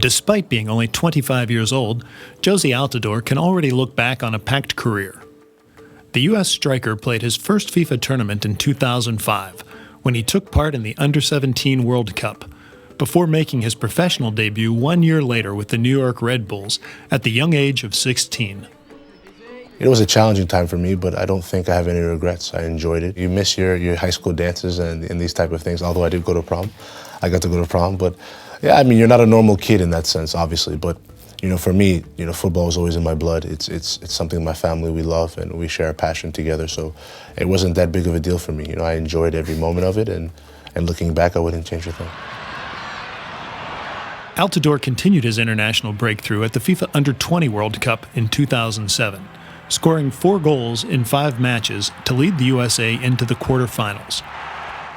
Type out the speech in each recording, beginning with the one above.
Despite being only 25 years old, Jozy Altidore can already look back on a packed career. The U.S. striker played his first FIFA tournament in 2005, when he took part in the Under-17 World Cup, before making his professional debut 1 year later with the New York Red Bulls at the young age of 16. It was a challenging time for me, but I don't think I have any regrets. I enjoyed it. You miss your high school dances and these type of things, although I did go to prom. I got to go to prom, but yeah, I mean, you're not a normal kid in that sense, obviously, but for me, football is always in my blood. It's something my family, we love, and we share a passion together, so it wasn't that big of a deal for me. I enjoyed every moment of it, and looking back, I wouldn't change a thing. Altidore continued his international breakthrough at the FIFA Under-20 World Cup in 2007, scoring 4 goals in 5 matches to lead the USA into the quarterfinals.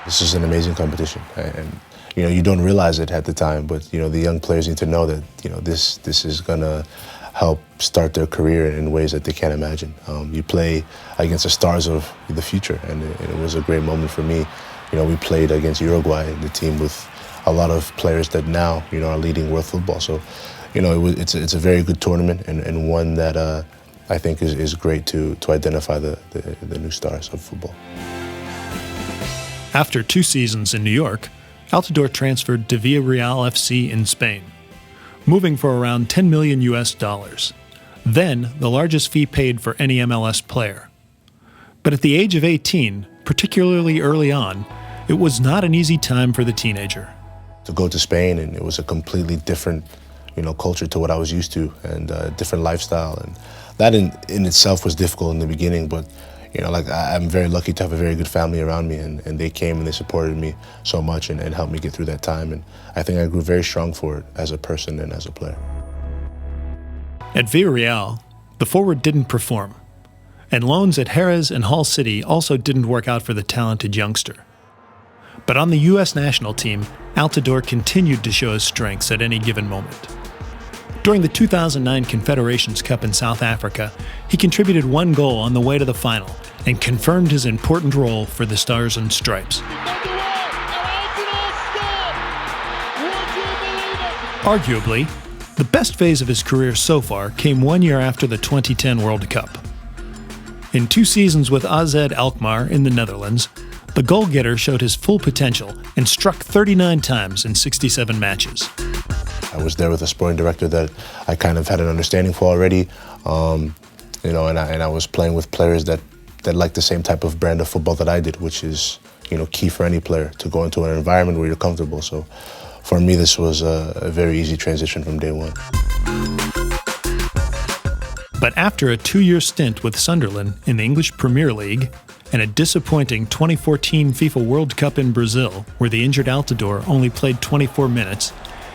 This is an amazing competition, and you don't realize it at the time, but the young players need to know that this is gonna help start their career in ways that they can't imagine. You play against the stars of the future, and it was a great moment for me. We played against Uruguay, the team with a lot of players that now are leading world football. So it's a very good tournament, and one that I think is great to identify the new stars of football. After 2 seasons in New York, Altidore transferred to Villarreal FC in Spain, moving for around $10 million US, then the largest fee paid for any MLS player. But at the age of 18, particularly early on, it was not an easy time for the teenager. To go to Spain, and it was a completely different culture to what I was used to, and a different lifestyle, and that in itself was difficult in the beginning, but I'm very lucky to have a very good family around me, and they came and they supported me so much and helped me get through that time. And I think I grew very strong for it as a person and as a player. At Villarreal, the forward didn't perform, and loans at Jerez and Hull City also didn't work out for the talented youngster. But on the U.S. national team, Altidore continued to show his strengths at any given moment. During the 2009 Confederations Cup in South Africa, he contributed 1 goal on the way to the final and confirmed his important role for the Stars and Stripes. Arguably, the best phase of his career so far came 1 year after the 2010 World Cup. In 2 seasons with AZ Alkmaar in the Netherlands, the goal-getter showed his full potential and struck 39 times in 67 matches. I was there with a sporting director that I kind of had an understanding for already, and I was playing with players that like the same type of brand of football that I did, which is key for any player to go into an environment where you're comfortable. So for me, this was a very easy transition from day one. But after a 2-year stint with Sunderland in the English Premier League and a disappointing 2014 FIFA World Cup in Brazil, where the injured Altidore only played 24 minutes,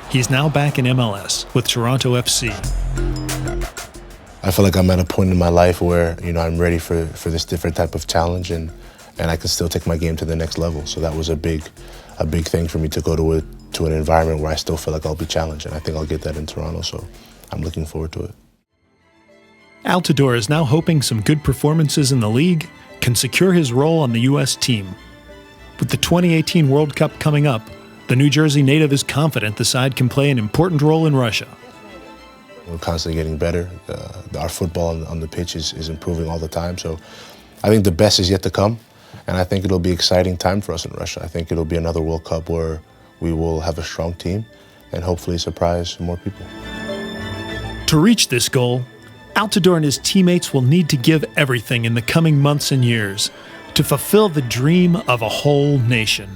he's now back in MLS with Toronto FC. I feel like I'm at a point in my life where I'm ready for this different type of challenge, and I can still take my game to the next level. So that was a big thing for me to go to an environment where I still feel like I'll be challenged, and I think I'll get that in Toronto. So I'm looking forward to it. Altidore is now hoping some good performances in the league can secure his role on the U.S. team. With the 2018 World Cup coming up, the New Jersey native is confident the side can play an important role in Russia. We're constantly getting better. Our football on the pitch is improving all the time. So I think the best is yet to come, and I think it'll be an exciting time for us in Russia. I think it'll be another World Cup where we will have a strong team and hopefully surprise more people. To reach this goal, Altidore and his teammates will need to give everything in the coming months and years to fulfill the dream of a whole nation.